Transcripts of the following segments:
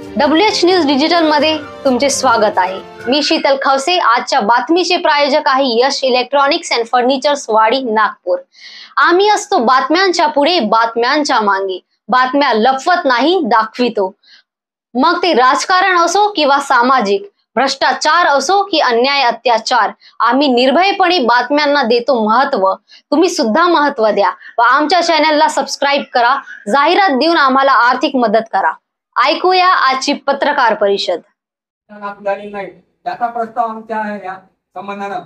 WH news digital मध्ये तुमचे स्वागत आहे। मी शीतल खवसे। आजच्या बातमीचे प्रायोजक आहे यश इलेक्ट्रॉनिक्स अँड फर्निचर्स वाडी नागपूर। आम्ही असतो बातम्यांच्या पुढे, बातम्यांच्या मागे। बातम्या लपवत नाही, दाखवितो। मग ते राजकारण असो किंवा सामाजिक, भ्रष्टाचार असो की अन्याय अत्याचार, आम्ही निर्भयपणे बातम्यांना देतो महत्व। तुम्ही सुद्धा महत्व द्या व आमच्या चॅनलला सबस्क्राइब करा। जाहिरात देऊन आम्हाला आर्थिक मदत करा। ऐकूया आजची पत्रकार परिषद। नाही त्याचा प्रस्ताव आमच्या या संबंधानं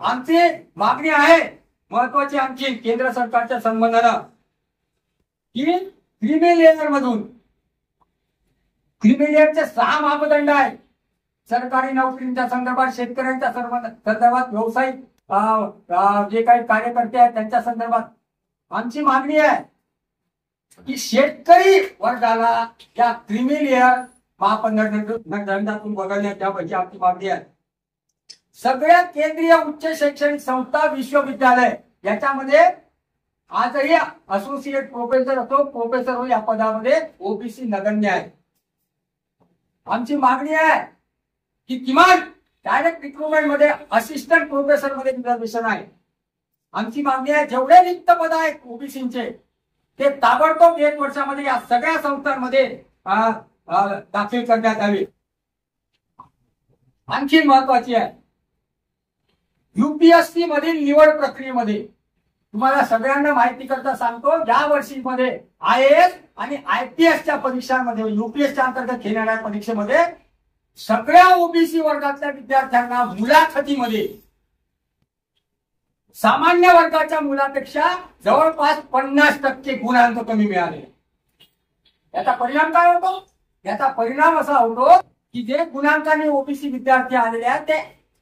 आमची मागणी आहे, महत्वाची आमची केंद्र सरकारच्या संबंधानं की क्रीमी लेअर मधून क्रीमी लेअरचे 6 मापदंड आहेत। सरकारी नोकरीच्या संदर्भात, शेतकऱ्यांच्या संदर्भात, व्यावसायिक जे काही कार्यकर्ते आहेत त्यांच्या संदर्भात आमची मागणी आहे की शेतकरी वर्गाला या क्रीमी लेअर मापदंडातून वगळण्यात यावी, आमची मागणी आहे। सगळ्या केंद्रीय उच्च शैक्षणिक संस्था, विश्वविद्यालय याच्यामध्ये आजही असोसिएट प्रोफेसर असो, प्रोफेसर हो, या पदामध्ये ओबीसी नगण्य आहे। आमची मागणी आहे की किमान डायरेक्ट रिक्रुटमेंट मध्ये असिस्टंट प्रोफेसर मध्ये रिझर्वेशन आहे। आमची मागणी आहे जेवढे रिक्त पद आहेत ओबीसीचे ते ताबडतोब 1 वर्षामध्ये या सगळ्या संस्थांमध्ये दाखल करण्यात यावे। आणखी महत्वाची आहे, यूपीएससी मधील निवड प्रक्रियेमध्ये तुम्हाला सगळ्यांना माहिती करता सांगतो, या वर्षीमध्ये IAS आणि IPSच्या परीक्षांमध्ये, यूपीएसच्या अंतर्गत घेणाऱ्या परीक्षेमध्ये सगळ्या ओबीसी वर्गातल्या विद्यार्थ्यांना मुलाखतीमध्ये सामान्य वर्गाच्या मुलापेक्षा जवळपास 50% गुणांक कमी मिळाले। याचा परिणाम काय होतो? याचा परिणाम असा होतो की जे गुणांकाने ओबीसी विद्यार्थी आलेले आहेत ते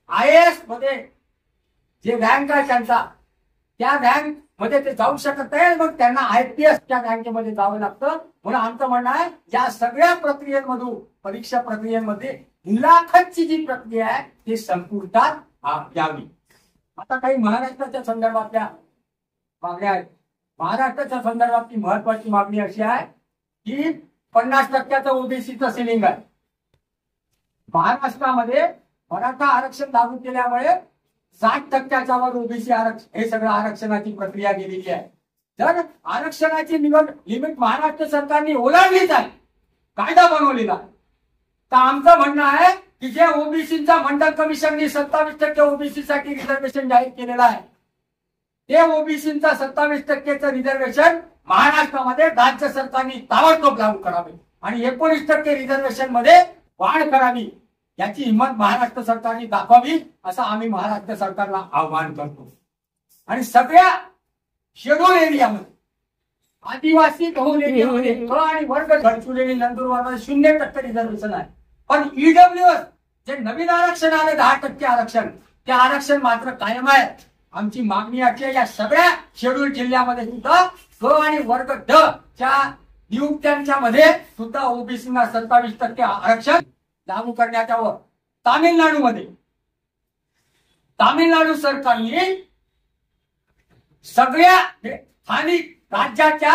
IAS मध्ये जे रँक आहे त्यांचा, त्या रँक मध्ये ते जाऊ शकत नाही, मग त्यांना IPSच्या रँकेमध्ये जावं लागतं। म्हणून आमचं म्हणणं आहे या सगळ्या प्रक्रियेमधून, परीक्षा प्रक्रियेमध्ये मुलाखतची जी प्रक्रिया आहे ती संपुष्टात यावी। आता काही महाराष्ट्राच्या संदर्भातल्या मागण्या आहेत। महाराष्ट्राच्या संदर्भातली महत्वाची मागणी अशी आहे की 50% ओबीसीचं सिलिंग आहे। महाराष्ट्रामध्ये मराठा आरक्षण लागू केल्यामुळे 60%च्या वर ओबीसी आरक्षण, हे सगळं आरक्षणाची प्रक्रिया गेलेली आहे। तर आरक्षणाची लिमिट महाराष्ट्र सरकारने ओलांडलीच आहे, कायदा बनवलेला आहे। तर आमचं म्हणणं आहे की जे ओबीसीचा मंडल कमिशनने 27% ओबीसी साठी रिझर्वेशन जाहीर केलेलं आहे, ते ओबीसीचा 27%चं रिझर्वेशन महाराष्ट्रामध्ये राज्य सरकारने ताबडतोब लागू करावे आणि 19% रिझर्वेशन मध्ये वाढ करावी, याची हिंमत महाराष्ट्र सरकारने दाखवावी, असं आम्ही महाराष्ट्र सरकारला आवाहन करतो। आणि सगळ्या शेड्यूल एरियामध्ये, आदिवासी बहुल एरियामध्ये आणि वर्ग गडचिरोली, नंदुरबार 0% रिझर्वेशन आहे। पण ईडब्ल्यूएस जे नवीन आरक्षण आले 10% आरक्षण, ते आरक्षण मात्र कायम आहे। आमची मागणी आहे या सगळ्या शेड्यूल जिल्ह्यामध्ये सुद्धा क आणि वर्ग ड च्या नियुक्त्यांच्या मध्ये सुद्धा ओबीसीना 27% आरक्षण लागू करण्यात यावं। तामिळनाडू सरकारने सगळ्या स्थानिक राज्याच्या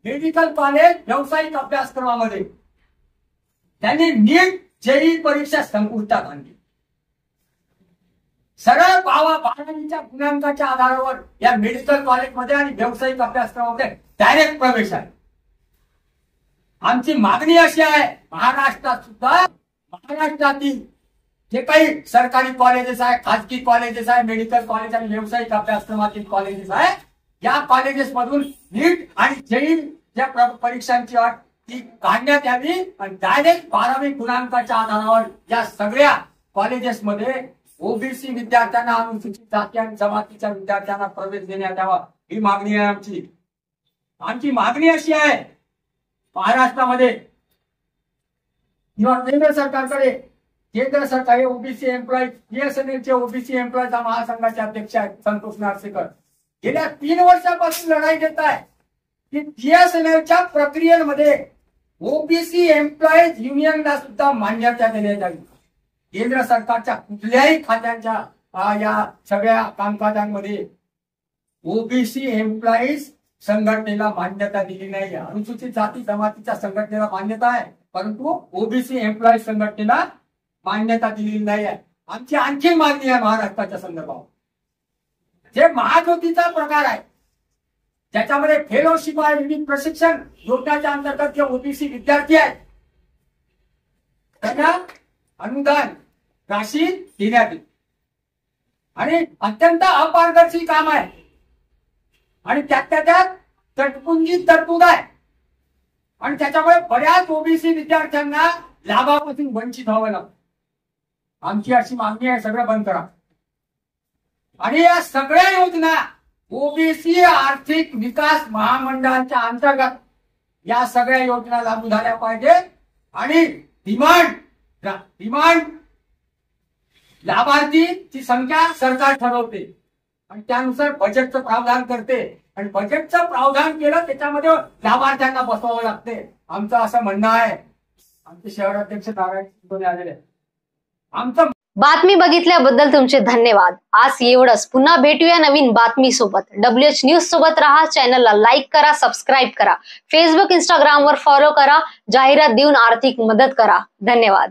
मेडिकल कॉलेज, व्यावसायिक अभ्यासक्रमामध्ये त्यांनी नीट जेईई परीक्षा संपुष्टात आणली। सरळ 12वीच्या गुणांकाच्या आधारावर या मेडिकल कॉलेजमध्ये आणि व्यावसायिक अभ्यासक्रमामध्ये डायरेक्ट प्रवेश आहे। आमची मागणी अशी आहे, महाराष्ट्रात सुद्धा, महाराष्ट्रातील जे काही सरकारी कॉलेजेस आहे, खाजगी कॉलेजेस आहे, मेडिकल कॉलेज आणि व्यावसायिक अभ्यासक्रमातील कॉलेजेस आहे, या कॉलेजेस मधून नीट आणि जेईई ज्या परीक्षांची अट ती काढण्यात यावी आणि डायरेक्ट 12वी गुणांकाच्या आधारावर या सगळ्या कॉलेजेस मध्ये ओबीसी विद्यार्थ्यांना, अनुसूचित जाती आणि जमातीच्या विद्यार्थ्यांना प्रवेश देण्यात यावा, ही मागणी आहे आमची। आमची मागणी अशी आहे, महाराष्ट्रामध्ये किंवा केंद्र सरकारकडे, केंद्र सरकार ओबीसी एम्प्लॉईज, BSNLचे ओबीसी एम्प्लॉईजच्या महासंघाचे अध्यक्ष आहेत संतोष नार्सेकर, गेल्या 3 वर्षापासून लढाई देत आहे की BSNLच्या प्रक्रियेमध्ये ओबीसी एम्प्लॉईज युनियनला सुद्धा मान्यता देण्यात यावी। केंद्र सरकारच्या कुठल्याही खात्यांच्या या सगळ्या कामकाजांमध्ये ओबीसी एम्प्लॉईज संघटनेला मान्यता दिली नाही। अनुसूचित जाती जमातीच्या संघटनेला मान्यता आहे, परंतु ओबीसी एम्प्लॉई संघटनेला मान्यता दिलेली नाही आहे. आमची आणखी मागणी आहे महाराष्ट्राच्या संदर्भात. जे महाज्योतीचा प्रकार आहे ज्याच्यामध्ये फेलोशिप आहे, विविध प्रशिक्षण योजनेच्या अंतर्गत जे ओबीसी विद्यार्थी आहेत त्यांना अनुदान राशी देण्यात येईल आणि अत्यंत अपारदर्शी काम आहे आणि त्यात तटपुंजी तरतूद आहे आणि त्याच्यामुळे बऱ्याच ओबीसी विद्यार्थ्यांना लाभापासून वंचित व्हावं लागतं. आमची अशी मागणी आहे, सगळं बंद करा आणि या सगळ्या योजना ओबीसी आर्थिक विकास महामंडळाच्या अंतर्गत या सगळ्या योजना लागू झाल्या पाहिजे आणि डिमांड लाभार्थीची संख्या सरकार ठरवते आणि त्यानुसार बजेटचं प्रावधान करते आणि बजेटचं प्रावधान केलं त्याच्यामध्ये लाभार्थ्यांना बसवावं लागते. आमचं असं म्हणणं आहे. आमचे शहराध्यक्ष नारायण आलेले आमचं. बातमी बघितल्याबद्दल तुमचे धन्यवाद. आज एवढंच. पुन्हा भेटूया नवीन बातमी सोबत. WH न्यूज सोबत राहा. चॅनलला लाईक करा, सबस्क्राईब करा, फेसबुक इंस्टाग्राम वर फॉलो करा, जाहिरात देऊन आर्थिक मदत करा. धन्यवाद.